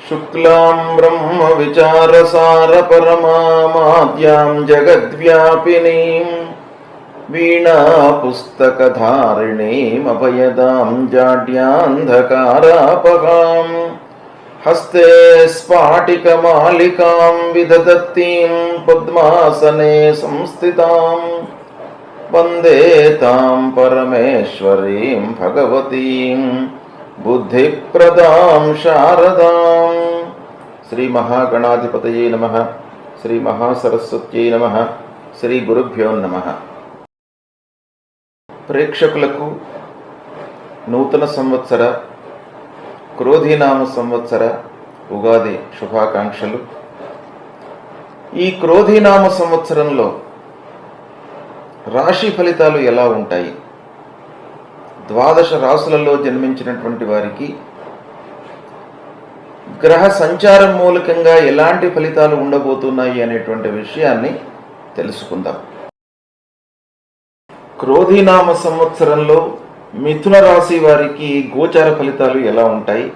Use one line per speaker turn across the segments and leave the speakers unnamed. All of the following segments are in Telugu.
శుక్లాం బ్రహ్మ విచారసార పరమాద్యాం జగద్వ్యాపినీం వీణా పుస్తకధారిణీం అభయదాం జాడ్యాంధకారాపహాం హస్తే స్ఫాటికమాలికాం విదదత్తీం పద్మాసనే సంస్థితాం వందే తాం పరమేశ్వరీం భగవతీం బుద్ధిప్రదాం శారదాం. శ్రీ మహాగణాధిపతయే నమః. శ్రీ మహాసరస్వత్యై నమః. శ్రీ గురుభ్యో నమః. ప్రేక్షకులకు నూతన సంవత్సర క్రోధీనామ సంవత్సర ఉగాది శుభాకాంక్షలు. ఈ క్రోధీనామ సంవత్సరంలో రాశి ఫలితాలు ఎలా ఉంటాయి, ద్వాదశ రాశులలో జన్మించినటువంటి వారికి గ్రహ సంచారం మూలకంగా ఎలాంటి ఫలితాలు ఉండబోతున్నాయి అనేటువంటి విషయాన్ని తెలుసుకుందాం. క్రోధీనామ సంవత్సరంలో మిథున రాశి వారికి గోచార ఫలితాలు ఎలా ఉంటాయి,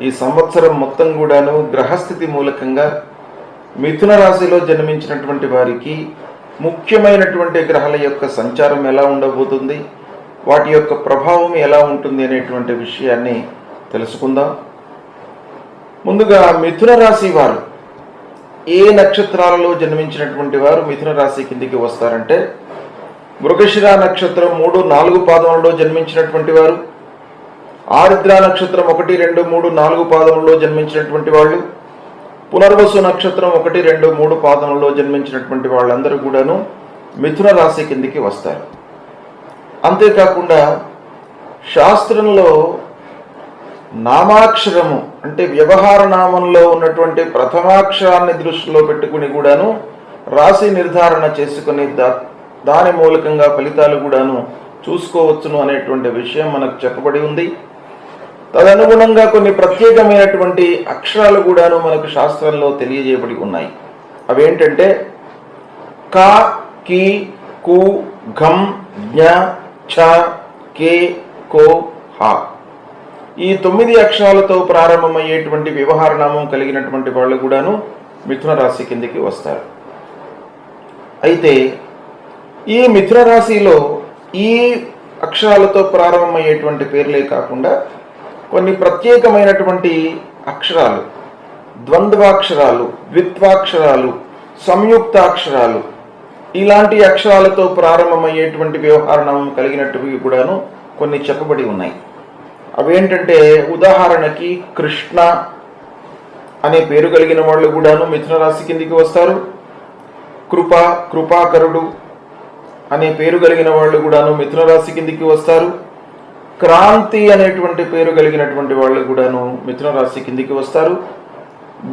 ఈ సంవత్సరం మొత్తం కూడాను గ్రహస్థితి మూలకంగా మిథున రాశిలో జన్మించినటువంటి వారికి ముఖ్యమైనటువంటి గ్రహాల యొక్క సంచారం ఎలా ఉండబోతుంది, వాటి యొక్క ప్రభావం ఎలా ఉంటుంది అనేటువంటి విషయాన్ని తెలుసుకుందాం. ముందుగా మిథున రాశి వారు ఏ నక్షత్రాలలో జన్మించినటువంటి వారు మిథున రాశి కిందికి వస్తారంటే, మృగశిర నక్షత్రం 3, 4 పాదములలో జన్మించినటువంటి వారు, ఆరుద్ర నక్షత్రం 1, 2, 3, 4 పాదములలో జన్మించినటువంటి వాళ్ళు, పునర్వసు నక్షత్రం 1, 2, 3 పాదములలో జన్మించినటువంటి వాళ్ళందరూ కూడాను మిథున రాశి కిందికి వస్తారు. అంతేకాకుండా శాస్త్రంలో నామాక్షరము అంటే వ్యవహార నామంలో ఉన్నటువంటి ప్రథమాక్షరాన్ని దృష్టిలో పెట్టుకుని కూడాను రాశి నిర్ధారణ చేసుకుని దాని మూలకంగా ఫలితాలు కూడాను చూసుకోవచ్చును అనేటువంటి విషయం మనకు చెప్పబడి ఉంది. తదనుగుణంగా కొన్ని ప్రత్యేకమైనటువంటి అక్షరాలు కూడాను మనకు శాస్త్రంలో తెలియజేయబడి ఉన్నాయి. అవేంటంటే క, కి, కు, ఘం, జ్ఞ, ఛ, కే, కో, హ. ఈ 9 అక్షరాలతో ప్రారంభమయ్యేటువంటి వ్యవహార నామం కలిగినటువంటి వాళ్ళు కూడాను మిథున రాశి కిందికి వస్తారు. అయితే ఈ మిథున రాశిలో ఈ అక్షరాలతో ప్రారంభమయ్యేటువంటి పేర్లే కాకుండా కొన్ని ప్రత్యేకమైనటువంటి అక్షరాలు, ద్వంద్వాక్షరాలు, ద్విత్వాక్షరాలు, సంయుక్తాక్షరాలు, ఇలాంటి అక్షరాలతో ప్రారంభమయ్యేటువంటి వ్యవహార నామం కలిగినట్టువి కూడాను కొన్ని చెప్పబడి ఉన్నాయి. అవేంటంటే ఉదాహరణకి కృష్ణ అనే పేరు కలిగిన వాళ్ళు కూడాను మిథున రాశి కిందికి వస్తారు. కృప, కృపాకరుడు అనే పేరు కలిగిన వాళ్ళు కూడాను మిథున రాశి కిందికి వస్తారు. క్రాంతి అనేటువంటి పేరు కలిగినటువంటి వాళ్ళు కూడాను మిథున రాశి కిందికి వస్తారు.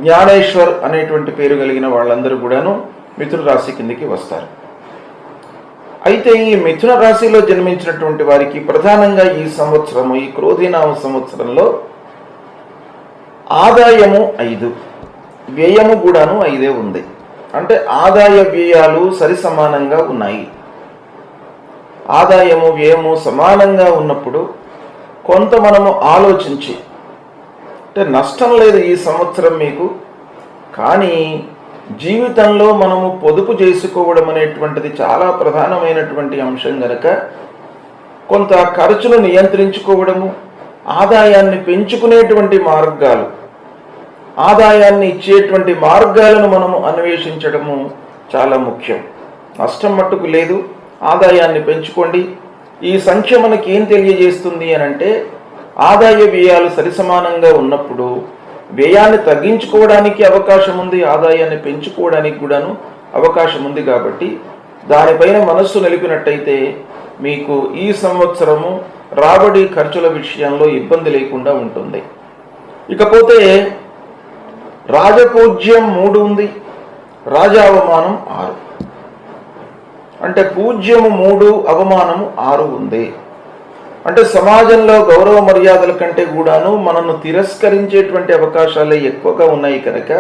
జ్ఞానేశ్వర్ అనేటువంటి పేరు కలిగిన వాళ్ళందరూ కూడాను మిథున రాశి కిందికి వస్తారు. అయితే ఈ మిథున రాశిలో జన్మించినటువంటి వారికి ప్రధానంగా ఈ సంవత్సరము, ఈ క్రోధీనామ సంవత్సరంలో ఆదాయము 5, వ్యయము కూడాను 5 ఉంది. అంటే ఆదాయ వ్యయాలు సరి సమానంగా ఉన్నాయి. ఆదాయము వ్యయము సమానంగా ఉన్నప్పుడు కొంత మనము ఆలోచించి, అంటే నష్టం లేదు ఈ సంవత్సరం మీకు, కానీ జీవితంలో మనము పొదుపు చేసుకోవడం అనేటువంటిది చాలా ప్రధానమైనటువంటి అంశం గనక కొంత ఖర్చును నియంత్రించుకోవడము, ఆదాయాన్ని పెంచుకునేటువంటి మార్గాలు, ఆదాయాన్ని ఇచ్చేటువంటి మార్గాలను మనము అన్వేషించడము చాలా ముఖ్యం. నష్టం మట్టుకు లేదు, ఆదాయాన్ని పెంచుకోండి. ఈ సంఖ్య మనకి ఏం తెలియజేస్తుంది అని అంటే, ఆదాయ వ్యయాలు సరిసమానంగా ఉన్నప్పుడు వ్యయాన్ని తగ్గించుకోవడానికి అవకాశం ఉంది, ఆదాయాన్ని పెంచుకోవడానికి కూడాను అవకాశం ఉంది. కాబట్టి దానిపైన మనస్సు నిలిపినట్టయితే మీకు ఈ సంవత్సరము రాబడి ఖర్చుల విషయంలో ఇబ్బంది లేకుండా ఉంటుంది. ఇకపోతే రాజపూజ్యం 3 ఉంది, రాజావమానం 6. అంటే పూజ్యము 3, అవమానము 6 ఉంది. అంటే సమాజంలో గౌరవ మర్యాదల కంటే కూడాను మనను తిరస్కరించేటువంటి అవకాశాలే ఎక్కువగా ఉన్నాయి కనుక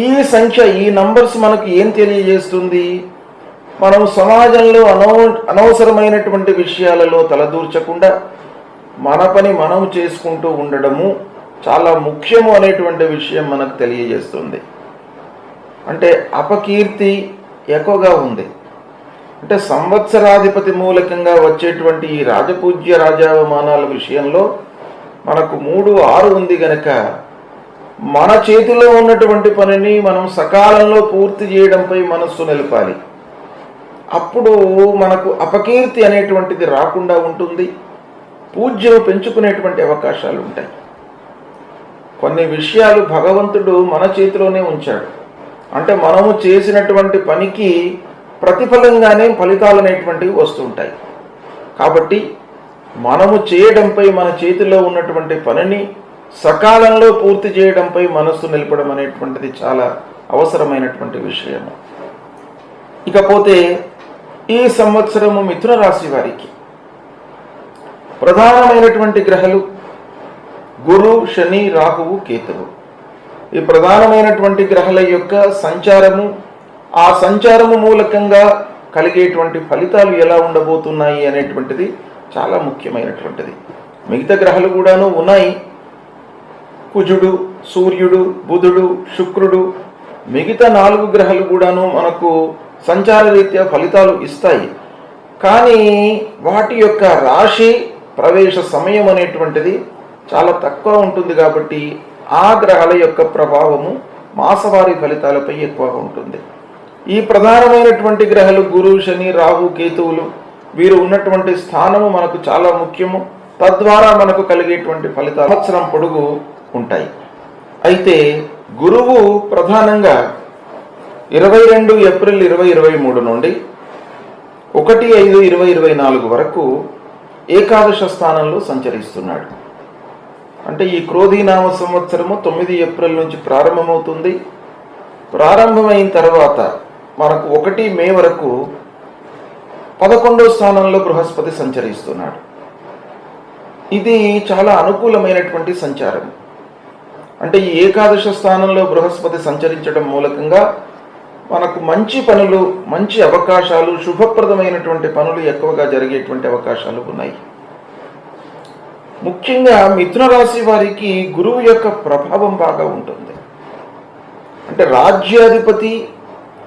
ఈ సంఖ్య, ఈ నంబర్స్ మనకు ఏం తెలియజేస్తుంది? మనం సమాజంలో అనవసరమైనటువంటి విషయాలలో తలదూర్చకుండా మన పని మనం చేసుకుంటూ ఉండడము చాలా ముఖ్యము అనేటువంటి విషయం మనకు తెలియజేస్తుంది. అంటే అపకీర్తి ఎక్కువగా ఉంది. అంటే సంవత్సరాధిపతి మూలకంగా వచ్చేటువంటి ఈ రాజపూజ్య రాజావమానాల విషయంలో మనకు 3:6 ఉంది గనక మన చేతిలో ఉన్నటువంటి పనిని మనం సకాలంలో పూర్తి చేయడంపై మనస్సు నిలపాలి. అప్పుడు మనకు అపకీర్తి అనేటువంటిది రాకుండా ఉంటుంది. పూజ్యము పెంచుకునేటువంటి అవకాశాలు ఉంటాయి. కొన్ని విషయాలు భగవంతుడు మన చేతిలోనే ఉంచాడు. అంటే మనము చేసినటువంటి పనికి ప్రతిఫలంగానే ఫలితాలు అనేటువంటివి వస్తుంటాయి. కాబట్టి మనము చేయడంపై మన చేతిలో ఉన్నటువంటి పనిని సకాలంలో పూర్తి చేయడంపై మనస్సు నిలపడం అనేటువంటిది చాలా అవసరమైనటువంటి విషయము. ఇకపోతే ఈ సంవత్సరము మిథున రాశి వారికి ప్రధానమైనటువంటి గ్రహాలు గురు, శని, రాహువు, కేతువు. ఈ ప్రధానమైనటువంటి గ్రహాల యొక్క సంచారము, ఆ సంచారము మూలకంగా కలిగేటువంటి ఫలితాలు ఎలా ఉండబోతున్నాయి అనేటువంటిది చాలా ముఖ్యమైనటువంటిది. మిగతా గ్రహాలు కూడాను ఉన్నాయి. కుజుడు, సూర్యుడు, బుధుడు, శుక్రుడు, మిగతా 4 గ్రహాలు కూడాను మనకు సంచార రీత్యా ఫలితాలు ఇస్తాయి. కానీ వాటి యొక్క రాశి ప్రవేశ సమయం అనేటువంటిది చాలా తక్కువ ఉంటుంది. కాబట్టి ఆ గ్రహాల యొక్క ప్రభావము మాసవారీ ఫలితాలపై ఎక్కువగా ఉంటుంది. ఈ ప్రధానమైనటువంటి గ్రహాలు గురు, శని, రాహు, కేతువులు వీరు ఉన్నటువంటి స్థానము మనకు చాలా ముఖ్యము. తద్వారా మనకు కలిగేటువంటి ఫలితాలు సంవత్సరం పొడుగు ఉంటాయి. అయితే గురువు ప్రధానంగా 22 ఏప్రిల్ 2023 నుండి 1/5/2024 వరకు ఏకాదశ స్థానంలో సంచరిస్తున్నాడు. అంటే ఈ క్రోధీనామ సంవత్సరము 9 ఏప్రిల్ నుంచి ప్రారంభమవుతుంది. ప్రారంభమైన తర్వాత మనకు 1 మే వరకు 11వ స్థానంలో బృహస్పతి సంచరిస్తున్నాడు. ఇది చాలా అనుకూలమైనటువంటి సంచారం. అంటే ఈ ఏకాదశ స్థానంలో బృహస్పతి సంచరించడం మూలకంగా మనకు మంచి పనులు, మంచి అవకాశాలు, శుభప్రదమైనటువంటి పనులు ఎక్కువగా జరిగేటువంటి అవకాశాలు ఉన్నాయి. ముఖ్యంగా మిథున రాశి వారికి గురువు యొక్క ప్రభావం బాగా ఉంటుంది. అంటే రాజ్యాధిపతి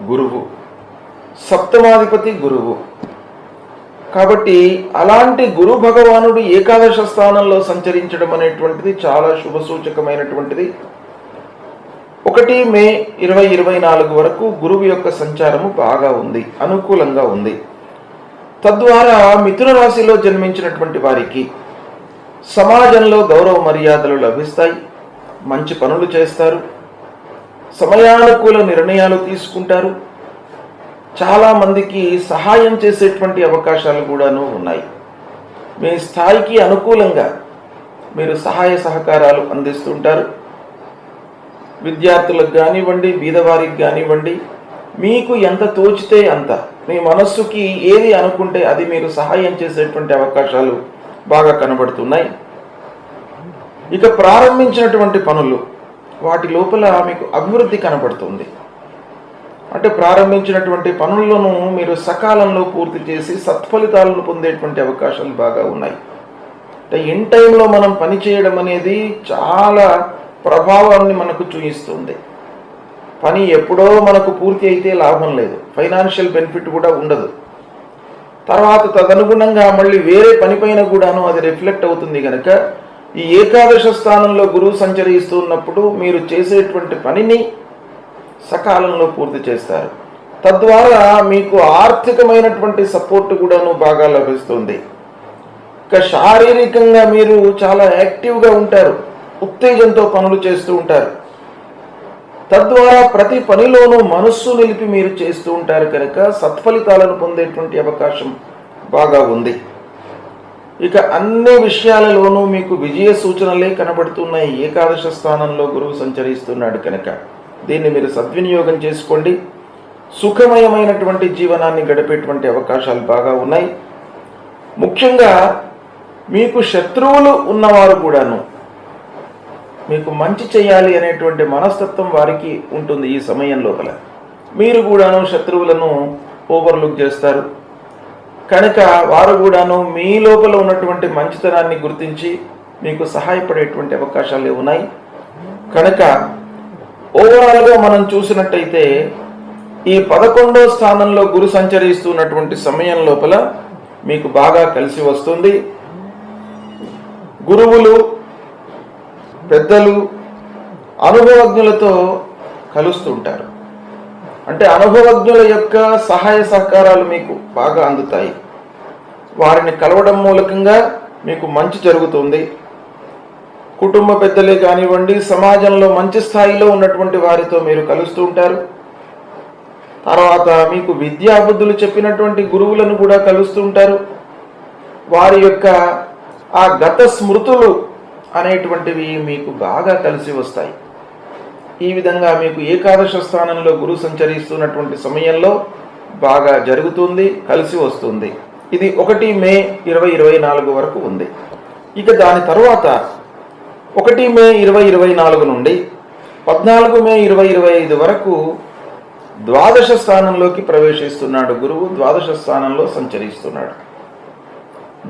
గురువు, సప్తమాధిపతి గురువు. కాబట్టి అలాంటి గురు భగవానుడు ఏకాదశ స్థానంలో సంచరించడం అనేటువంటిది చాలా శుభసూచకమైనటువంటిది. 1 మే 2024 వరకు గురువు యొక్క సంచారము బాగా ఉంది, అనుకూలంగా ఉంది. తద్వారా మిథున రాశిలో జన్మించినటువంటి వారికి సమాజంలో గౌరవ మర్యాదలు లభిస్తాయి. మంచి పనులు చేస్తారు, సమయానుకూల నిర్ణయాలు తీసుకుంటారు. చాలామందికి సహాయం చేసేటువంటి అవకాశాలు కూడాను ఉన్నాయి. మీ స్థాయికి అనుకూలంగా మీరు సహాయ సహకారాలు అందిస్తుంటారు. విద్యార్థులకు కానివ్వండి, బీదవారికి కానివ్వండి, మీకు ఎంత తోచితే అంత, మీ మనస్సుకి ఏది అనుకుంటే అది మీరు సహాయం చేసేటువంటి అవకాశాలు బాగా కనబడుతున్నాయి. ఇక ప్రారంభించినటువంటి పనులు, వాటి లోపల మీకు అభివృద్ధి కనబడుతుంది. అంటే ప్రారంభించినటువంటి పనులను మీరు సకాలంలో పూర్తి చేసి సత్ఫలితాలను పొందేటువంటి అవకాశాలు బాగా ఉన్నాయి. అంటే ఇన్ టైంలో మనం పని చేయడం అనేది చాలా ప్రభావాన్ని మనకు చూపిస్తుంది. పని ఎప్పుడో మనకు పూర్తి అయితే లాభం లేదు, ఫైనాన్షియల్ బెనిఫిట్ కూడా ఉండదు. తర్వాత తదనుగుణంగా మళ్ళీ వేరే పనిపైన కూడాను అది రిఫ్లెక్ట్ అవుతుంది. కనుక ఈ ఏకాదశ స్థానంలో గురువు సంచరిస్తున్నప్పుడు మీరు చేసేటువంటి పనిని సకాలంలో పూర్తి చేస్తారు. తద్వారా మీకు ఆర్థికమైనటువంటి సపోర్ట్ కూడాను బాగా లభిస్తుంది. ఇక శారీరకంగా మీరు చాలా యాక్టివ్గా ఉంటారు, ఉత్తేజంతో పనులు చేస్తూ ఉంటారు. తద్వారా ప్రతి పనిలోనూ మనస్సు నిలిపి మీరు చేస్తూ ఉంటారు కనుక సత్ఫలితాలను పొందేటువంటి అవకాశం బాగా ఉంది. ఇక అన్ని విషయాలలోనూ మీకు విజయ సూచనలే కనబడుతున్నాయి. ఏకాదశ స్థానంలో గురువు సంచరిస్తున్నాడు కనుక దీన్ని మీరు సద్వినియోగం చేసుకోండి. సుఖమయమైనటువంటి జీవనాన్ని గడిపేటువంటి అవకాశాలు బాగా ఉన్నాయి. ముఖ్యంగా మీకు శత్రువులు ఉన్నవారు కూడాను మీకు మంచి చేయాలి అనేటువంటి మనస్తత్వం వారికి ఉంటుంది. ఈ సమయం లోపల మీరు కూడాను శత్రువులను ఓవర్లుక్ చేస్తారు కనుక వారు కూడాను మీ లోపల ఉన్నటువంటి మంచితనాన్ని గుర్తించి మీకు సహాయపడేటువంటి అవకాశాలు ఉన్నాయి. కనుక ఓవరాల్గా మనం చూసినట్టయితే ఈ 11వ స్థానంలో గురు సంచరిస్తున్నటువంటి సమయం లోపల మీకు బాగా కలిసి వస్తుంది. గురువులు, పెద్దలు, అనుభవజ్ఞులతో కలుస్తుంటారు. అంటే అనుభవజ్ఞుల యొక్క సహాయ సహకారాలు మీకు బాగా అందుతాయి. వారిని కలవడం మూలకంగా మీకు మంచి జరుగుతుంది. కుటుంబ పెద్దలే కానివ్వండి, సమాజంలో మంచి స్థాయిలో ఉన్నటువంటి వారితో మీరు కలుస్తూ ఉంటారు. తర్వాత మీకు విద్యాబుద్ధులు చెప్పినటువంటి గురువులను కూడా కలుస్తూ ఉంటారు. వారి యొక్క ఆ గత స్మృతులు అనేటువంటివి మీకు బాగా కలిసి వస్తాయి. ఈ విధంగా మీకు ఏకాదశ స్థానంలో గురువు సంచరిస్తున్నటువంటి సమయంలో బాగా జరుగుతుంది, కలిసి వస్తుంది. ఇది 1 మే 2024 వరకు ఉంది. ఇక దాని తర్వాత 1 మే 2024 నుండి 14 మే 2025 వరకు ద్వాదశ స్థానంలోకి ప్రవేశిస్తున్నాడు గురువు. ద్వాదశ స్థానంలో సంచరిస్తున్నాడు.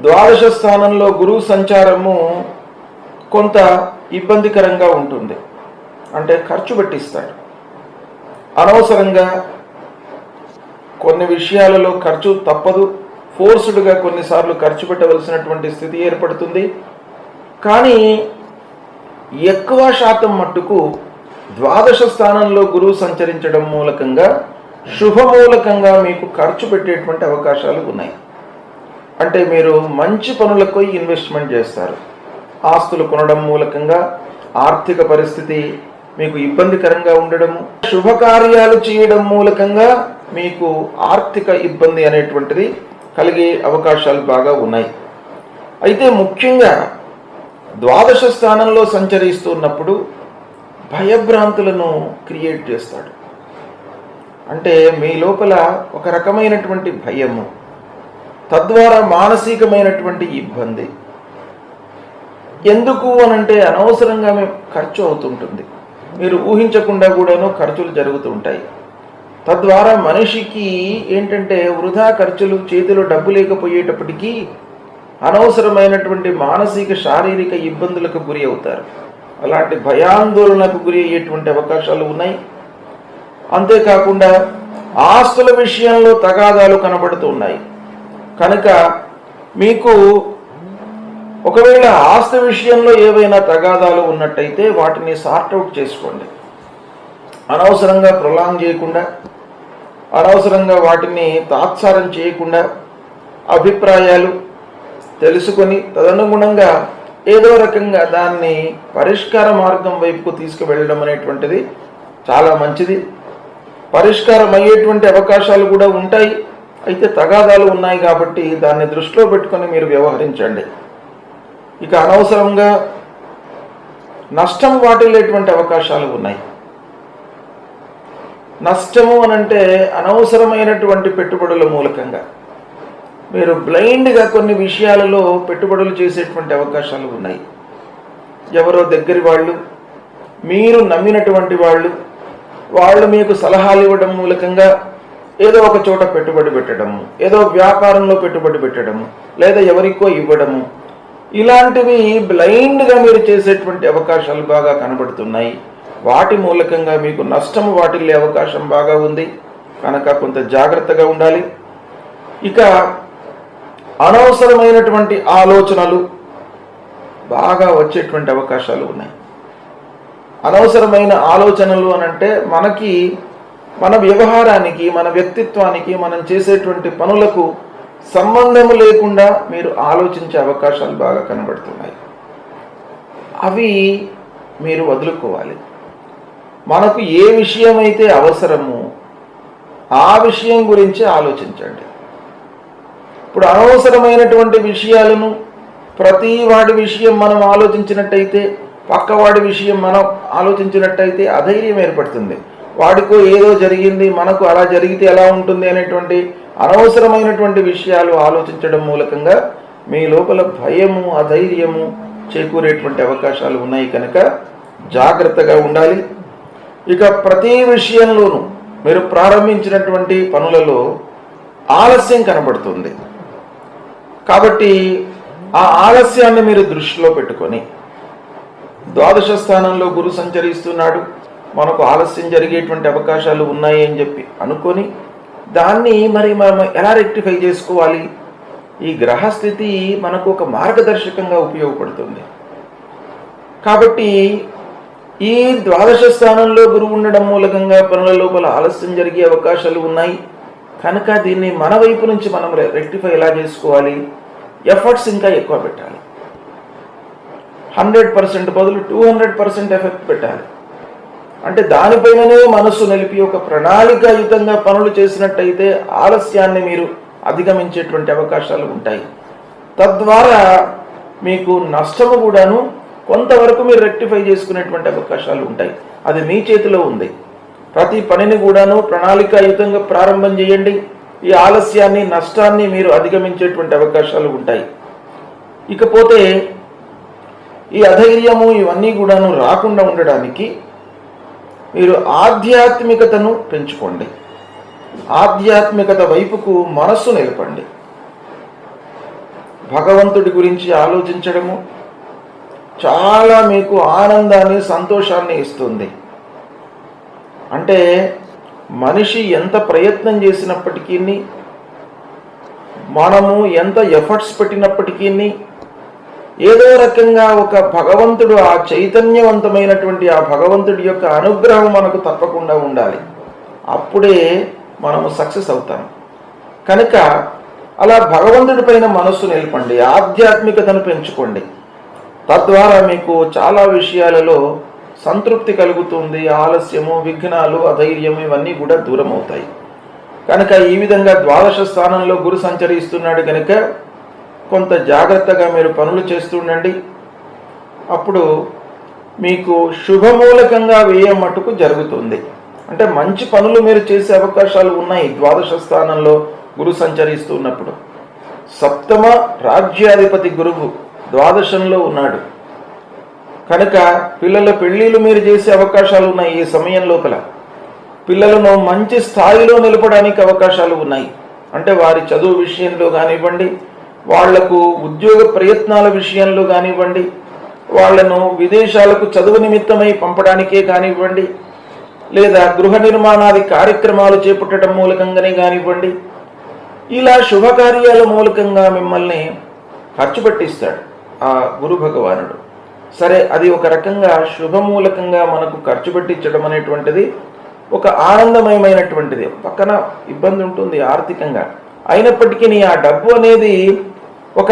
ద్వాదశ స్థానంలో గురువు సంచారము కొంత ఇబ్బందికరంగా ఉంటుంది. అంటే ఖర్చు పెట్టిస్తాడు. అనవసరంగా కొన్ని విషయాలలో ఖర్చు తప్పదు. ఫోర్స్డ్గా కొన్నిసార్లు ఖర్చు పెట్టవలసినటువంటి స్థితి ఏర్పడుతుంది. కానీ ఎక్కువ శాతం మట్టుకు ద్వాదశ స్థానంలో గురువు సంచరించడం మూలకంగా శుభమూలకంగా మీకు ఖర్చు పెట్టేటువంటి అవకాశాలు ఉన్నాయి. అంటే మీరు మంచి పనులకు ఇన్వెస్ట్మెంట్ చేస్తారు. ఆస్తులు కొనడం మూలకంగా ఆర్థిక పరిస్థితి మీకు ఇబ్బందికరంగా ఉండడము, శుభకార్యాలు చేయడం మూలకంగా మీకు ఆర్థిక ఇబ్బంది అనేటువంటిది కలిగే అవకాశాలు బాగా ఉన్నాయి. అయితే ముఖ్యంగా ద్వాదశ స్థానంలో సంచరిస్తున్నప్పుడు భయభ్రాంతులను క్రియేట్ చేస్తాడు. అంటే మీ లోపల ఒక రకమైనటువంటి భయము, తద్వారా మానసికమైనటువంటి ఇబ్బంది. ఎందుకు అనంటే అనవసరంగా ఖర్చు అవుతుంటుంది. మీరు ఊహించకుండా కూడాను ఖర్చులు జరుగుతుంటాయి. తద్వారా మనిషికి ఏంటంటే వృధా ఖర్చులు, చేతిలో డబ్బు లేకపోయేటప్పటికీ అనవసరమైనటువంటి మానసిక శారీరక ఇబ్బందులకు గురి అవుతారు. అలాంటి భయాందోళనకు గురి అయ్యేటువంటి అవకాశాలు ఉన్నాయి. అంతేకాకుండా ఆస్తుల విషయంలో తగాదాలు కనబడుతూ ఉన్నాయి. కనుక మీకు ఒకవేళ ఆస్తి విషయంలో ఏవైనా తగాదాలు ఉన్నట్టయితే వాటిని సార్ట్అవుట్ చేసుకోండి. అనవసరంగా ప్రొలాంగ్ చేయకుండా, అనవసరంగా వాటిని తాత్సారం చేయకుండా అభిప్రాయాలు తెలుసుకొని తదనుగుణంగా ఏదో రకంగా దాన్ని పరిష్కార మార్గం వైపుకు తీసుకువెళ్ళడం అనేటువంటిది చాలా మంచిది. పరిష్కారం అయ్యేటువంటి అవకాశాలు కూడా ఉంటాయి. అయితే తగాదాలు ఉన్నాయి కాబట్టి దాన్ని దృష్టిలో పెట్టుకొని మీరు వ్యవహరించండి. ఇక అనవసరంగా నష్టం వాటిల్లేటువంటి అవకాశాలు ఉన్నాయి. నష్టము అనంటే అనవసరమైనటువంటి పెట్టుబడుల మూలకంగా మీరు బ్లైండ్గా కొన్ని విషయాలలో పెట్టుబడులు చేసేటువంటి అవకాశాలు ఉన్నాయి. ఎవరో దగ్గరి వాళ్ళు, మీరు నమ్మినటువంటి వాళ్ళు మీకు సలహాలు ఇవ్వడం మూలకంగా ఏదో ఒక చోట పెట్టుబడి పెట్టడము, ఏదో వ్యాపారంలో పెట్టుబడి పెట్టడము, లేదా ఎవరికో ఇవ్వడము, ఇలాంటివి బ్లైండ్గా మీరు చేసేటువంటి అవకాశాలు బాగా కనబడుతున్నాయి. వాటి మూలకంగా మీకు నష్టము వాటిల్లే అవకాశం బాగా ఉంది. కనుక కొంత జాగ్రత్తగా ఉండాలి. ఇక అనవసరమైనటువంటి ఆలోచనలు బాగా వచ్చేటువంటి అవకాశాలు ఉన్నాయి. అనవసరమైన ఆలోచనలు అనంటే మనకి, మన వ్యవహారానికి, మన వ్యక్తిత్వానికి, మనం చేసేటువంటి పనులకు సంబంధం లేకుండా మీరు ఆలోచించే అవకాశాలు బాగా కనబడుతున్నాయి. అవి మీరు వదులుకోవాలి. మనకు ఏ విషయం అయితే అవసరమో ఆ విషయం గురించి ఆలోచించండి. ఇప్పుడు అనవసరమైనటువంటి విషయాలను, ప్రతి వాడి విషయం మనం ఆలోచించినట్టయితే, పక్కవాడి విషయం మనం ఆలోచించినట్టయితే అధైర్యం ఏర్పడుతుంది. వాడికో ఏదో జరిగింది, మనకు అలా జరిగితే ఎలా ఉంటుంది అనేటువంటి అనవసరమైనటువంటి విషయాలు ఆలోచించడం మూలకంగా మీ లోపల భయము, అధైర్యము చేకూరేటువంటి అవకాశాలు ఉన్నాయి. కనుక జాగ్రత్తగా ఉండాలి. ఇక ప్రతి విషయంలోనూ మీరు ప్రారంభించినటువంటి పనులలో ఆలస్యం కనబడుతుంది. కాబట్టి ఆ ఆలస్యాన్ని మీరు దృష్టిలో పెట్టుకొని, ద్వాదశ స్థానంలో గురు సంచరిస్తున్నాడు, మనకు ఆలస్యం జరిగేటువంటి అవకాశాలు ఉన్నాయి అని చెప్పి అనుకొని దాన్ని మరి మనం ఎలా రెక్టిఫై చేసుకోవాలి? ఈ గ్రహస్థితి మనకు ఒక మార్గదర్శకంగా ఉపయోగపడుతుంది. కాబట్టి ఈ ద్వాదశ స్థానంలో గురువు ఉండడం మూలకంగా పనుల లోపల ఆలస్యం జరిగే అవకాశాలు ఉన్నాయి కనుక దీన్ని మన వైపు నుంచి మనం రెక్టిఫై ఎలా చేసుకోవాలి? ఎఫర్ట్స్ ఇంకా ఎక్కువ పెట్టాలి. 100% బదులు 200% ఎఫెక్ట్ పెట్టాలి. అంటే దానిపైననే మనస్సు నిలిపి ఒక ప్రణాళికాయుతంగా పనులు చేసినట్టయితే ఆలస్యాన్ని మీరు అధిగమించేటువంటి అవకాశాలు ఉంటాయి. తద్వారా మీకు నష్టము కూడాను కొంతవరకు మీరు రెక్టిఫై చేసుకునేటువంటి అవకాశాలు ఉంటాయి. అది మీ చేతిలో ఉంది. ప్రతి పనిని కూడాను ప్రణాళికాయుతంగా ప్రారంభం చేయండి. ఈ ఆలస్యాన్ని, నష్టాన్ని మీరు అధిగమించేటువంటి అవకాశాలు ఉంటాయి. ఇకపోతే ఈ అధైర్యము ఇవన్నీ కూడాను రాకుండా ఉండడానికి మీరు ఆధ్యాత్మికతను పెంచుకోండి. ఆధ్యాత్మికత వైపుకు మనస్సు నిలపండి. భగవంతుడి గురించి ఆలోచించడము చాలా మీకు ఆనందాన్ని, సంతోషాన్ని ఇస్తుంది. అంటే మనిషి ఎంత ప్రయత్నం చేసినప్పటికీ, మనము ఎంత ఎఫర్ట్స్ పెట్టినప్పటికీ ఏదో రకంగా ఒక భగవంతుడు, ఆ చైతన్యవంతమైనటువంటి ఆ భగవంతుడి యొక్క అనుగ్రహం మనకు తప్పకుండా ఉండాలి. అప్పుడే మనము సక్సెస్ అవుతాం. కనుక అలా భగవంతుడి పైన మనస్సు నిలపండి, ఆధ్యాత్మికతను పెంచుకోండి. తద్వారా మీకు చాలా విషయాలలో సంతృప్తి కలుగుతుంది. ఆలస్యము, విఘ్నాలు, అధైర్యము ఇవన్నీ కూడా దూరం అవుతాయి. కనుక ఈ విధంగా ద్వాదశ స్థానంలో గురు సంచరిస్తున్నాడు కనుక కొంత జాగ్రత్తగా మీరు పనులు చేస్తుండండి. అప్పుడు మీకు శుభమూలకంగా వ్యయం మట్టుకు జరుగుతుంది. అంటే మంచి పనులు మీరు చేసే అవకాశాలు ఉన్నాయి. ద్వాదశ స్థానంలో గురు సంచరిస్తున్నప్పుడు సప్తమ రాజ్యాధిపతి గురువు ద్వాదశంలో ఉన్నాడు కనుక పిల్లల పెళ్లిళ్ళు మీరు చేసే అవకాశాలు ఉన్నాయి. ఈ సమయం లోపల పిల్లలను మంచి స్థాయిలో నిలపడానికి అవకాశాలు ఉన్నాయి. అంటే వారి చదువు విషయంలో కానివ్వండి, వాళ్లకు ఉద్యోగ ప్రయత్నాల విషయంలో కానివ్వండి, వాళ్లను విదేశాలకు చదువు నిమిత్తమై పంపడానికే కానివ్వండి, లేదా గృహ నిర్మాణాది కార్యక్రమాలు చేపట్టడం మూలకంగానే కానివ్వండి, ఇలా శుభకార్యాల మూలకంగా మిమ్మల్ని ఖర్చు పెట్టిస్తాడు ఆ గురు భగవానుడు. సరే, అది ఒక రకంగా శుభమూలకంగా మనకు ఖర్చు పెట్టించడం అనేటువంటిది ఒక ఆనందమయమైనటువంటిది. పక్కన ఇబ్బంది ఉంటుంది ఆర్థికంగా, అయినప్పటికీ ఆ డబ్బు అనేది ఒక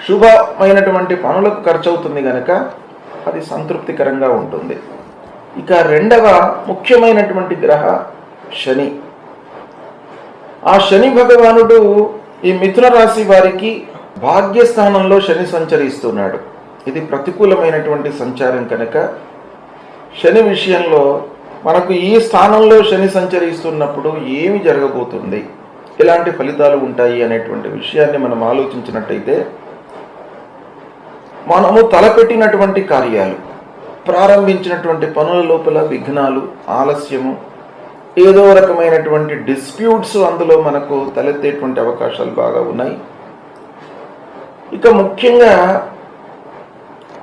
శుభమైనటువంటి పనులకు ఖర్చు అవుతుంది కనుక అది సంతృప్తికరంగా ఉంటుంది. ఇక రెండవ ముఖ్యమైనటువంటి గ్రహ శని. ఆ శని భగవానుడు ఈ మిథున రాశి వారికి భాగ్యస్థానంలో శని సంచరిస్తున్నాడు. ఇది ప్రతికూలమైనటువంటి సంచారం కనుక శని విషయంలో మనకు ఈ స్థానంలో శని సంచరిస్తున్నప్పుడు ఏమి జరగబోతుంది, ఎలాంటి ఫలితాలు ఉంటాయి అనేటువంటి విషయాన్ని మనం ఆలోచించినట్టయితే, మనము తలపెట్టినటువంటి కార్యాలు, ప్రారంభించినటువంటి పనుల లోపల విఘ్నాలు, ఆలస్యము, ఏదో రకమైనటువంటి డిస్ప్యూట్స్ అందులో మనకు తలెత్తేటువంటి అవకాశాలు బాగా ఉన్నాయి. ఇక ముఖ్యంగా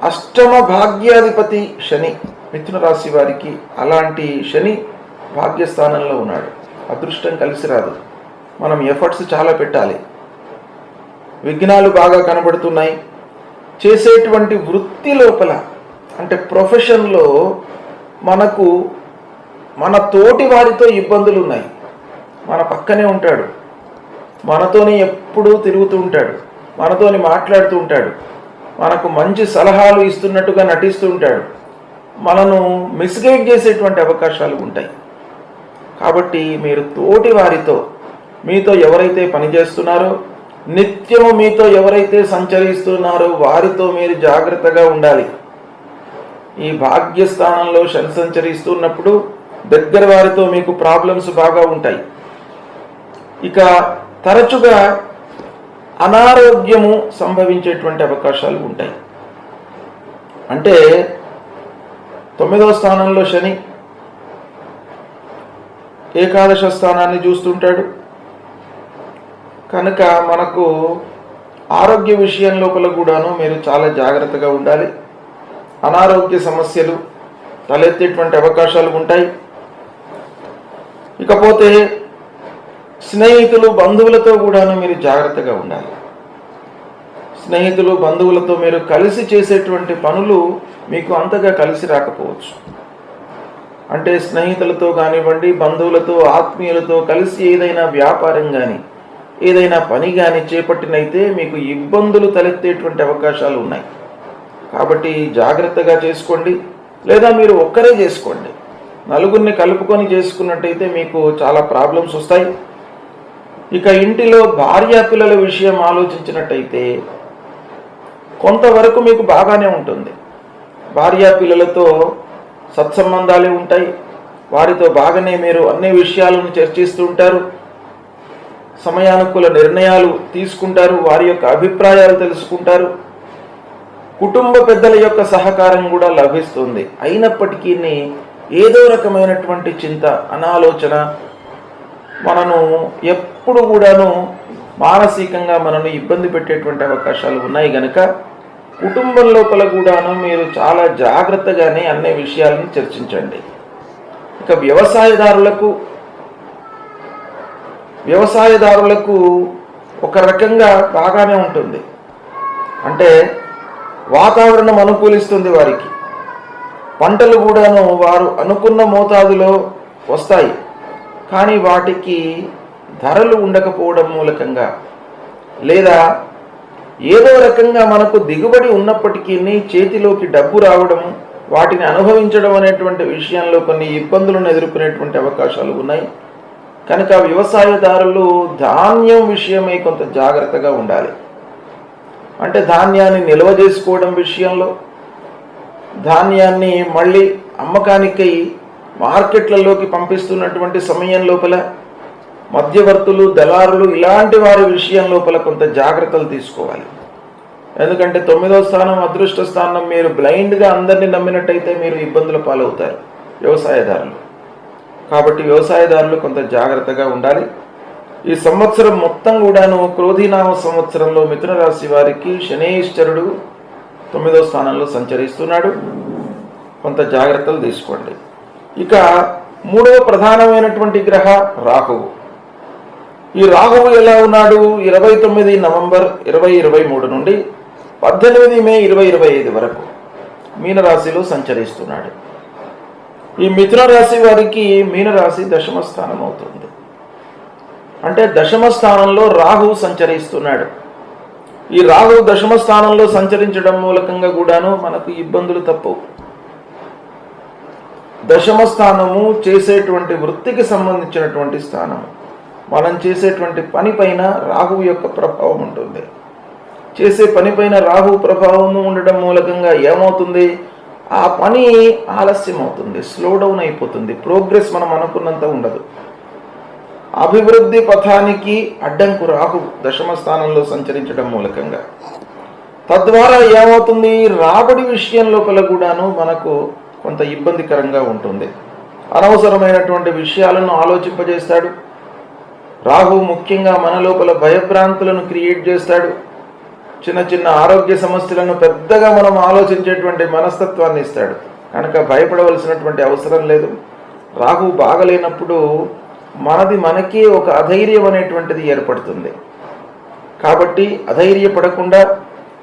అష్టమ భాగ్యాధిపతి శని మిథున రాశి వారికి, అలాంటి శని భాగ్యస్థానంలో ఉన్నాడు. అదృష్టం కలిసి రాదు, మనం ఎఫర్ట్స్ చాలా పెట్టాలి. విఘ్నాలు బాగా కనబడుతున్నాయి. చేసేటువంటి వృత్తి లోపల అంటే ప్రొఫెషన్లో మనకు మన తోటి వారితో ఇబ్బందులు ఉన్నాయి. మన పక్కనే ఉంటాడు, మనతోని ఎప్పుడూ తిరుగుతూ ఉంటాడు, మనతోని మాట్లాడుతూ ఉంటాడు, మనకు మంచి సలహాలు ఇస్తున్నట్టుగా నటిస్తూ ఉంటాడు, మనను మిస్గైడ్ చేసేటువంటి అవకాశాలు ఉంటాయి. కాబట్టి మీరు తోటి వారితో, మీతో ఎవరైతే పనిచేస్తున్నారో, నిత్యము మీతో ఎవరైతే సంచరిస్తున్నారో వారితో మీరు జాగ్రత్తగా ఉండాలి. ఈ భాగ్యస్థానంలో శని సంచరిస్తున్నప్పుడు దగ్గర వారితో మీకు ప్రాబ్లమ్స్ బాగా ఉంటాయి. ఇక తరచుగా అనారోగ్యము సంభవించేటువంటి అవకాశాలు ఉంటాయి. అంటే 9వ స్థానంలో శని ఏకాదశ స్థానాన్ని చూస్తుంటాడు కనుక మనకు ఆరోగ్య విషయం లోపల కూడాను మీరు చాలా జాగ్రత్తగా ఉండాలి. అనారోగ్య సమస్యలు తలెత్తేటువంటి అవకాశాలు ఉంటాయి. ఇకపోతే స్నేహితులు బంధువులతో కూడాను మీరు జాగ్రత్తగా ఉండాలి. స్నేహితులు బంధువులతో మీరు కలిసి చేసేటువంటి పనులు మీకు అంతగా కలిసి రాకపోవచ్చు. అంటే స్నేహితులతో కానివ్వండి, బంధువులతో, ఆత్మీయులతో కలిసి ఏదైనా వ్యాపారం కానీ ఏదైనా పని కానీ చేపట్టినైతే మీకు ఇబ్బందులు తలెత్తేటువంటి అవకాశాలు ఉన్నాయి. కాబట్టి జాగ్రత్తగా చేసుకోండి. లేదా మీరు ఒక్కరే చేసుకోండి. నలుగురిని కలుపుకొని చేసుకున్నట్టయితే మీకు చాలా ప్రాబ్లమ్స్ వస్తాయి. ఇక ఇంటిలో భార్యా పిల్లల విషయం ఆలోచించినట్టయితే కొంతవరకు మీకు బాగానే ఉంటుంది. భార్యా పిల్లలతో సత్సంబంధాలే ఉంటాయి. వారితో బాగానే మీరు అన్ని విషయాలను చర్చిస్తూ ఉంటారు. సమయానుకూల నిర్ణయాలు తీసుకుంటారు. వారి యొక్క అభిప్రాయాలు తెలుసుకుంటారు. కుటుంబ పెద్దల యొక్క సహకారం కూడా లభిస్తుంది. అయినప్పటికీ ఏదో రకమైనటువంటి చింత, అనాలోచన మనను ఎప్పుడు కూడాను మానసికంగా మనను ఇబ్బంది పెట్టేటువంటి అవకాశాలు ఉన్నాయి. గనక కుటుంబం లోపల కూడాను మీరు చాలా జాగ్రత్తగానే అన్ని విషయాలను చర్చించండి. ఇక వ్యవసాయదారులకు ఒక రకంగా బాగానే ఉంటుంది. అంటే వాతావరణం అనుకూలిస్తుంది వారికి. పంటలు కూడాను వారు అనుకున్న మోతాదులో వస్తాయి. కానీ వాటికి ధరలు ఉండకపోవడం మూలకంగా లేదా ఏదో రకంగా మనకు దిగుబడి ఉన్నప్పటికీ చేతిలోకి డబ్బు రావడం, వాటిని అనుభవించడం అనేటువంటి విషయంలో కొన్ని ఇబ్బందులను ఎదుర్కొనేటువంటి అవకాశాలు ఉన్నాయి. కనుక వ్యవసాయదారులు ధాన్యం విషయమై కొంత జాగ్రత్తగా ఉండాలి. అంటే ధాన్యాన్ని నిల్వ చేసుకోవడం విషయంలో, ధాన్యాన్ని మళ్ళీ అమ్మకానికై మార్కెట్లలోకి పంపిస్తున్నటువంటి సమయం లోపల మధ్యవర్తులు, దళారులు ఇలాంటి వారి విషయం లోపల కొంత జాగ్రత్తలు తీసుకోవాలి. ఎందుకంటే 9వ స్థానం అదృష్ట స్థానం. మీరు బ్లైండ్గా అందరినీ నమ్మినట్టయితే మీరు ఇబ్బందుల పాలవుతారు వ్యవసాయదారులు. కాబట్టి వ్యవసాయదారులు కొంత జాగ్రత్తగా ఉండాలి. ఈ సంవత్సరం మొత్తం కూడాను క్రోధినామ సంవత్సరంలో మిథున రాశి వారికి శనీశ్వరుడు 9వ స్థానంలో సంచరిస్తున్నాడు. కొంత జాగ్రత్తలు తీసుకోండి. ఇక 3వ ప్రధానమైనటువంటి గ్రహ రాహువు. ఈ రాహువు ఎలా ఉన్నాడు? 29 నవంబర్ 2023 నుండి 18 మే 2025 వరకు మీనరాశిలో సంచరిస్తున్నాడు. ఈ మిథున రాశి వారికి మీనరాశి దశమ స్థానం అవుతుంది. అంటే దశమ స్థానంలో రాహువు సంచరిస్తున్నాడు. ఈ రాహువు దశమ స్థానంలో సంచరించడం మూలకంగా కూడాను మనకు ఇబ్బందులు తప్పవు. దశమ స్థానము చేసేటువంటి వృత్తికి సంబంధించినటువంటి స్థానము. మనం చేసేటువంటి పని పైన రాహువు యొక్క ప్రభావం ఉంటుంది. చేసే పని పైన రాహువు ప్రభావము ఉండడం మూలకంగా ఏమవుతుంది? ఆ పని ఆలస్యం అవుతుంది, స్లో డౌన్ అయిపోతుంది. ప్రోగ్రెస్ మనం అనుకున్నంత ఉండదు. అభివృద్ధి పథానికి అడ్డంకు రాహువు దశమ స్థానంలో సంచరించడం మూలకంగా. తద్వారా ఏమవుతుంది? రాబడి విషయం లోపల కూడాను మనకు కొంత ఇబ్బందికరంగా ఉంటుంది. అనవసరమైనటువంటి విషయాలను ఆలోచింపజేస్తాడు. రాహువు ముఖ్యంగా మన లోపల భయభ్రాంతులను క్రియేట్ చేస్తాడు. చిన్న చిన్న ఆరోగ్య సమస్యలను పెద్దగా మనం ఆలోచించేటువంటి మనస్తత్వాన్ని ఇస్తాడు. కనుక భయపడవలసినటువంటి అవసరం లేదు. రాహువు బాగలేనప్పుడు మనకే ఒక అధైర్యం అనేటువంటిది ఏర్పడుతుంది. కాబట్టి అధైర్యపడకుండా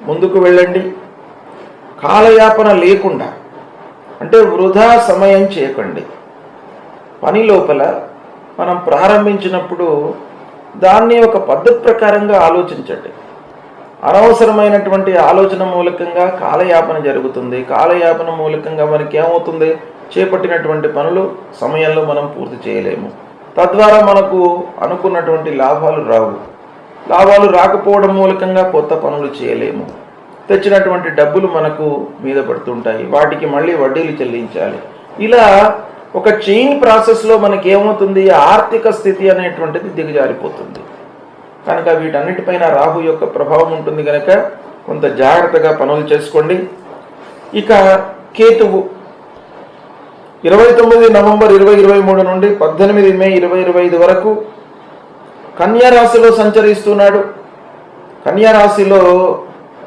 ముందుకు వెళ్ళండి. కాలయాపన లేకుండా, అంటే వృధా సమయం చేయకండి. పని లోపల మనం ప్రారంభించినప్పుడు దాన్ని ఒక పద్ధతి ప్రకారంగా ఆలోచించండి. అనవసరమైనటువంటి ఆలోచన మూలకంగా కాలయాపన జరుగుతుంది. కాలయాపన మూలకంగా మనకి ఏమవుతుంది? చేపట్టినటువంటి పనులు సమయంలో మనం పూర్తి చేయలేము. తద్వారా మనకు అనుకున్నటువంటి లాభాలు రావు. లాభాలు రాకపోవడం మూలకంగా కొత్త పనులు చేయలేము. తెచ్చినటువంటి డబ్బులు మనకు మీద పడుతుంటాయి. వాటికి మళ్ళీ వడ్డీలు చెల్లించాలి. ఇలా ఒక చైన్ ప్రాసెస్లో మనకి ఏమవుతుంది? ఆర్థిక స్థితి అనేటువంటిది దిగజారిపోతుంది. కనుక వీటన్నిటిపైన రాహు యొక్క ప్రభావం ఉంటుంది. కనుక కొంత జాగ్రత్తగా పనులు చేసుకోండి. ఇక కేతువు 29 నవంబర్ 2023 నుండి 18 మే 2025 వరకు కన్యా రాశిలో సంచరిస్తున్నాడు. కన్యా రాశిలో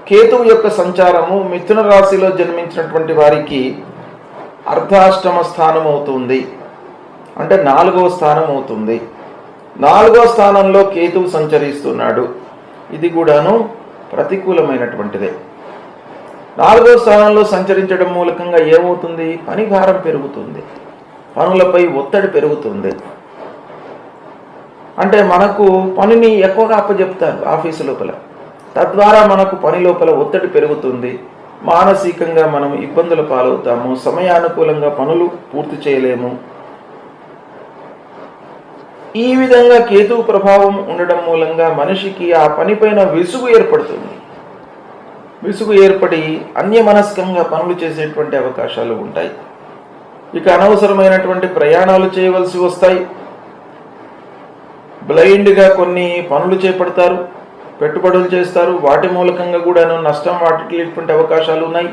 కేతువు యొక్క సంచారము మిథున రాశిలో జన్మించినటువంటి వారికి అర్ధాష్టమ స్థానం అవుతుంది, అంటే 4వ స్థానం అవుతుంది. 4వ స్థానంలో కేతువు సంచరిస్తున్నాడు. ఇది కూడాను ప్రతికూలమైనటువంటిదే. 4వ స్థానంలో సంచరించడం మూలకంగా ఏమవుతుంది? పని భారం పెరుగుతుంది, పనులపై ఒత్తిడి పెరుగుతుంది. అంటే మనకు పనిని ఎక్కువగా అప్పచెప్తారు ఆఫీసు లోపల, తద్వారా మనకు పని లోపల ఒత్తిడి పెరుగుతుంది, మానసికంగా మనం ఇబ్బందుల పాలవుతాము, సమయానుకూలంగా పనులు పూర్తి చేయలేము. ఈ విధంగా కేతువు ప్రభావం ఉండడం మూలంగా మనిషికి ఆ పనిపైన విసుగు ఏర్పడుతుంది. విసుగు ఏర్పడి అన్యమనస్కంగా పనులు చేసేటువంటి అవకాశాలు ఉంటాయి. ఇక అనవసరమైనటువంటి ప్రయాణాలు చేయవలసి వస్తాయి. బ్లైండ్గా కొన్ని పనులు చేపడతారు, పెట్టుబడులు చేస్తారు, వాటి మూలకంగా కూడాను నష్టం వాటికి అవకాశాలు ఉన్నాయి.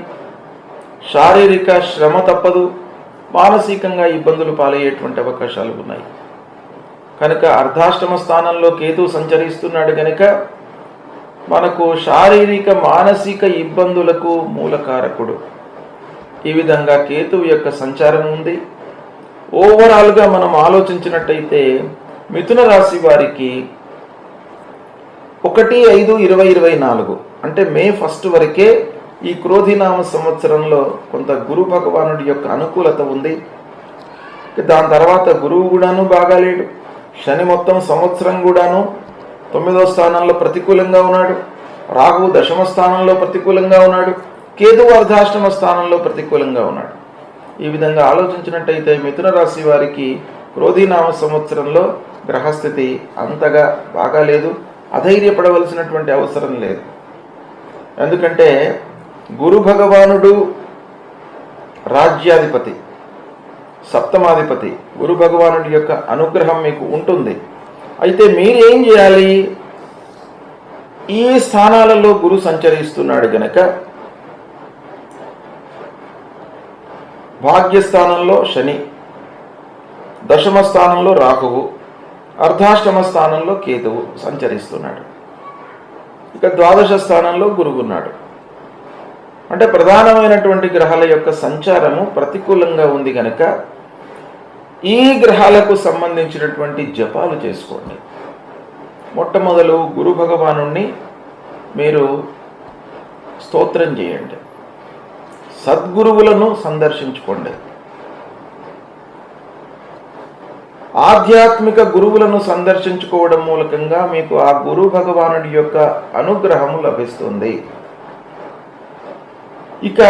శారీరక శ్రమ తప్పదు, మానసికంగా ఇబ్బందులు పాలయ్యేటువంటి అవకాశాలు ఉన్నాయి. కనుక అర్ధాష్టమ స్థానంలో కేతువు సంచరిస్తున్నాడు కనుక మనకు శారీరక మానసిక ఇబ్బందులకు మూలకారకుడు. ఈ విధంగా కేతువు యొక్క సంచారం ఉంది. ఓవరాల్గా మనం ఆలోచించినట్టయితే మిథున రాశి వారికి 1/5/2024 అంటే మే 1 వరకే ఈ క్రోధినామ సంవత్సరంలో కొంత గురు భగవానుడి యొక్క అనుకూలత ఉంది. దాని తర్వాత గురువు కూడాను బాగాలేడు. శని మొత్తం సంవత్సరం కూడాను 9వ స్థానంలో ప్రతికూలంగా ఉన్నాడు. రాహువు 10వ స్థానంలో ప్రతికూలంగా ఉన్నాడు. కేతువు అర్ధాష్టమ స్థానంలో ప్రతికూలంగా ఉన్నాడు. ఈ విధంగా ఆలోచించినట్టయితే మిథున రాశి వారికి క్రోధినామ సంవత్సరంలో గ్రహస్థితి అంతగా బాగాలేదు. అధైర్యపడవలసినటువంటి అవసరం లేదు. ఎందుకంటే గురు భగవానుడు రాజ్యాధిపతి, సప్తమాధిపతి. గురు భగవానుడి యొక్క అనుగ్రహం మీకు ఉంటుంది. అయితే మీరు ఏం చేయాలి? ఈ స్థానాలలో గురు సంచరిస్తున్నాడు గనక భాగ్యస్థానంలో శని, 10వ స్థానంలో రాహువు, అర్ధాష్టమ స్థానంలో కేతువు సంచరిస్తున్నాడు. ఇక 12వ స్థానంలో గురువు ఉన్నాడు. అంటే ప్రధానమైనటువంటి గ్రహాల యొక్క సంచారము ప్రతికూలంగా ఉంది కనుక ఈ గ్రహాలకు సంబంధించినటువంటి జపాలు చేసుకోండి. మొట్టమొదలు గురు భగవానుణ్ణి మీరు స్తోత్రం చేయండి. సద్గురువులను సందర్శించుకోండి. ఆధ్యాత్మిక గురువులను సందర్శించుకోవడం మూలకంగా మీకు ఆ గురు భగవానుడి యొక్క అనుగ్రహము లభిస్తుంది. ఇక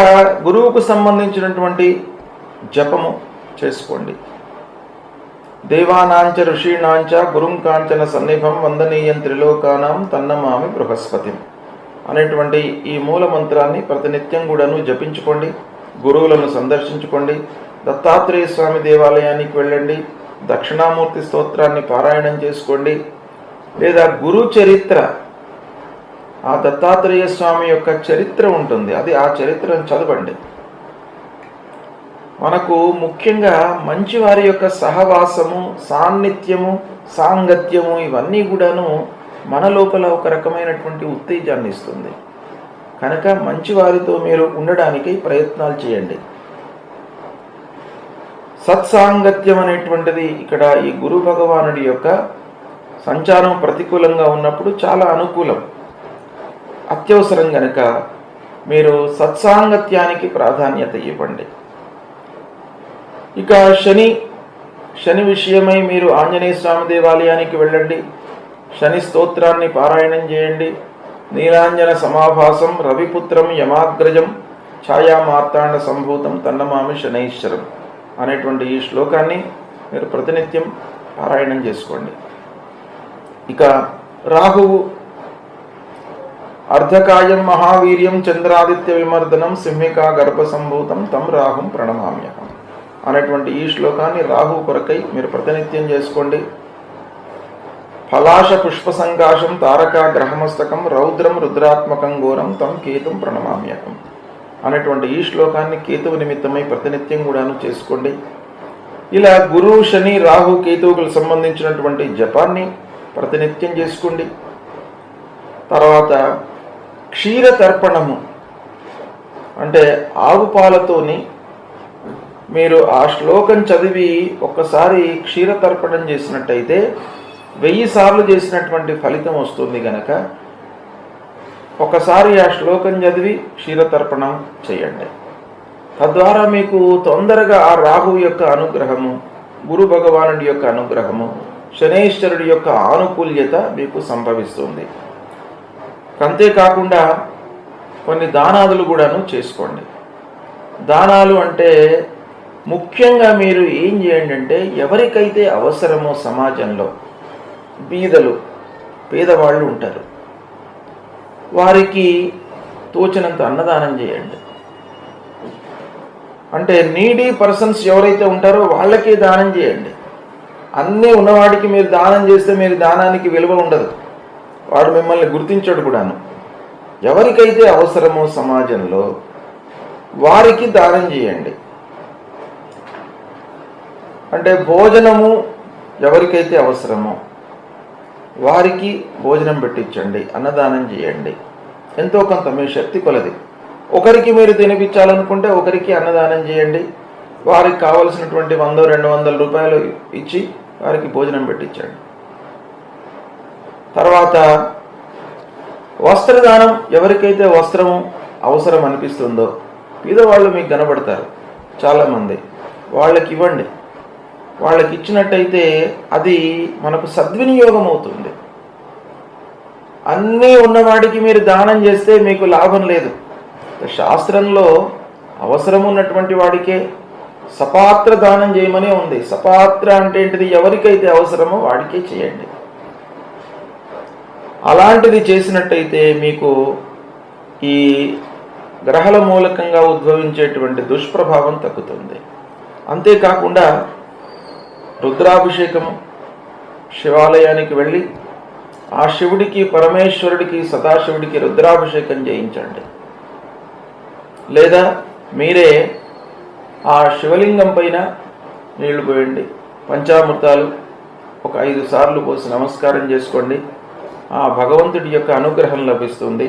గురువుకు సంబంధించినటువంటి జపము చేసుకోండి. దేవానాంచ ఋషీణాంచ గురుం కాంచన సన్నిభం వందనీయం త్రిలోకానాం తన్నమామి బృహస్పతి అనేటువంటి ఈ మూల మంత్రాన్ని ప్రతినిత్యం కూడాను జపించుకోండి. గురువులను సందర్శించుకోండి. దత్తాత్రేయ స్వామి దేవాలయానికి వెళ్ళండి. దక్షిణామూర్తి స్తోత్రాన్ని పారాయణం చేసుకోండి. లేదా గురు చరిత్ర, ఆ దత్తాత్రేయ స్వామి యొక్క చరిత్ర ఉంటుంది, అది ఆ చరిత్రను చదవండి. మనకు ముఖ్యంగా మంచి వారి యొక్క సహవాసము, సాన్నిధ్యము, సాంగత్యము ఇవన్నీ కూడాను మన లోపల ఒక రకమైనటువంటి ఉత్తేజాన్ని ఇస్తుంది. కనుక మంచి వారితో మీరు ఉండడానికి ప్రయత్నాలు చేయండి. సత్సాంగత్యం అనేటువంటిది ఇక్కడ ఈ గురు భగవానుడి యొక్క సంచారం ప్రతికూలంగా ఉన్నప్పుడు చాలా అనుకూలం, అత్యవసరం. కనుక మీరు సత్సాంగత్యానికి ప్రాధాన్యత ఇవ్వండి. ఇక శని విషయమై మీరు ఆంజనేయ స్వామి దేవాలయానికి వెళ్ళండి. శని స్తోత్రాన్ని పారాయణం చేయండి. నీలాంజన సమాభాసం రవిపుత్రం యమాగ్రజం ఛాయా మార్తాండ సంభూతం తన్నమామి శనైశ్వరం అనేటువంటి ఈ శ్లోకాన్ని మీరు ప్రతినిత్యం పారాయణం చేసుకోండి. ఇక రాహువు అర్ధకాయం మహావీర్యం చంద్రాదిత్య విమర్దనం సింహికా గర్భ సంభూతం తం రాహుం ప్రణమామ్యహం అనేటువంటి ఈ శ్లోకాన్ని రాహువు కొరకై మీరు ప్రతినిత్యం చేసుకోండి. ఫలాశ పుష్ప సంకాశం తారకా గ్రహమస్తకం రౌద్రం రుద్రాత్మకం ఘోరం తం కేతుం ప్రణమామ్యహం అనేటువంటి ఈ శ్లోకాన్ని కేతువు నిమిత్తమై ప్రతినిత్యం కూడాను చేసుకోండి. ఇలా గురు, శని, రాహు, కేతువులకు సంబంధించినటువంటి జపాన్ని ప్రతినిత్యం చేసుకోండి. తర్వాత క్షీర తర్పణము అంటే ఆవు పాలతోని మీరు ఆ శ్లోకం చదివి ఒక్కసారి క్షీర తర్పణం చేసినట్టయితే 1000 సార్లు చేసినటువంటి ఫలితం వస్తుంది గనక ఒకసారి ఆ శ్లోకం చదివి క్షీరతర్పణం చేయండి. తద్వారా మీకు తొందరగా ఆ రాహు యొక్క అనుగ్రహము, గురు భగవానుడి యొక్క అనుగ్రహము, శనైశ్వరుడి యొక్క ఆనుకూల్యత మీకు సంభవిస్తుంది. అంతేకాకుండా కొన్ని దానాదులు కూడాను చేసుకోండి. దానాలు అంటే ముఖ్యంగా మీరు ఏం చేయండి అంటే ఎవరికైతే అవసరమో సమాజంలో బీదలు పేదవాళ్ళు ఉంటారు, వారికి తోచినంత అన్నదానం చేయండి. అంటే నీడీ పర్సన్స్ ఎవరైతే ఉంటారో వాళ్ళకే దానం చేయండి. అన్నీ ఉన్నవాడికి మీరు దానం చేస్తే మీరు దానానికి విలువ ఉండదు, వాడు మిమ్మల్ని గుర్తించడు కూడాను. ఎవరికైతే అవసరమో సమాజంలో వారికి దానం చేయండి. అంటే భోజనము ఎవరికైతే అవసరమో వారికి భోజనం పెట్టించండి, అన్నదానం చేయండి. ఎంతో కొంత మీ శక్తి కొలది. ఒకరికి మీరు తినిపించాలనుకుంటే ఒకరికి అన్నదానం చేయండి. వారికి కావలసినటువంటి 100-200 రూపాయలు ఇచ్చి వారికి భోజనం పెట్టించండి. తర్వాత వస్త్రదానం, ఎవరికైతే వస్త్రము అవసరం అనిపిస్తుందో పేదవాళ్ళు మీకు కనబడతారు చాలామంది, వాళ్ళకి ఇవ్వండి. వాళ్ళకి ఇచ్చినట్టయితే అది మనకు సద్వినియోగం అవుతుంది. అన్నీ ఉన్నవాడికి మీరు దానం చేస్తే మీకు లాభం లేదు. శాస్త్రంలో అవసరం ఉన్నటువంటి వాడికే సపాత్ర దానం చేయమనే ఉంది. సపాత్ర అంటే ఏంటిది? ఎవరికైతే అవసరమో వాడికే చేయండి. అలాంటిది చేసినట్టయితే మీకు ఈ గ్రహాల మూలకంగా ఉద్భవించేటువంటి దుష్ప్రభావం తగ్గుతుంది. అంతేకాకుండా రుద్రాభిషేకము, శివాలయానికి వెళ్ళి ఆ శివుడికి, పరమేశ్వరుడికి, సదాశివుడికి రుద్రాభిషేకం చేయించండి. లేదా మీరే ఆ శివలింగం పైన నీళ్లు పోయండి, పంచామృతాలు ఒక 5 సార్లు పోసి నమస్కారం చేసుకోండి. ఆ భగవంతుడి యొక్క అనుగ్రహం లభిస్తుంది.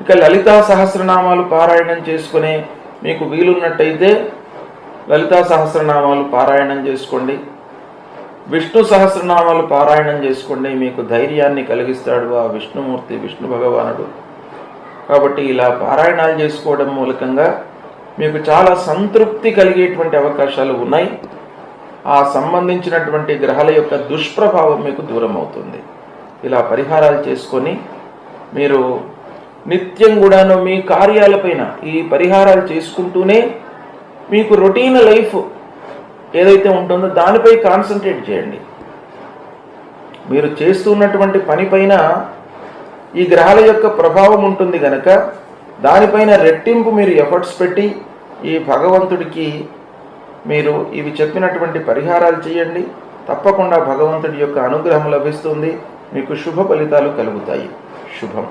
ఇక లలితా సహస్రనామాలు పారాయణం చేసుకునే మీకు వీలున్నట్టయితే లలితా సహస్రనామాలు పారాయణం చేసుకోండి. విష్ణు సహస్రనామాలు పారాయణం చేసుకోండి. మీకు ధైర్యాన్ని కలిగిస్తాడు ఆ విష్ణుమూర్తి, విష్ణు భగవానుడు. కాబట్టి ఇలా పారాయణాలు చేసుకోవడం మూలకంగా మీకు చాలా సంతృప్తి కలిగేటువంటి అవకాశాలు ఉన్నాయి. ఆ సంబంధించినటువంటి గ్రహాల యొక్క దుష్ప్రభావం మీకు దూరం అవుతుంది. ఇలా పరిహారాలు చేసుకొని మీరు నిత్యం కూడాను మీ కార్యాలపైన ఈ పరిహారాలు చేసుకుంటూనే మీకు రొటీన్ లైఫ్ ఏదైతే ఉంటుందో దానిపై కాన్సన్ట్రేట్ చేయండి. మీరు చేస్తున్నటువంటి పనిపైన ఈ గ్రహాల యొక్క ప్రభావం ఉంటుంది కనుక దానిపైన రెట్టింపు మీరు ఎఫర్ట్స్ పెట్టి ఈ భగవంతుడికి మీరు ఇవి చెప్పినటువంటి పరిహారాలు చేయండి. తప్పకుండా భగవంతుడి యొక్క అనుగ్రహం లభిస్తుంది. మీకు శుభ ఫలితాలు కలుగుతాయి. శుభం.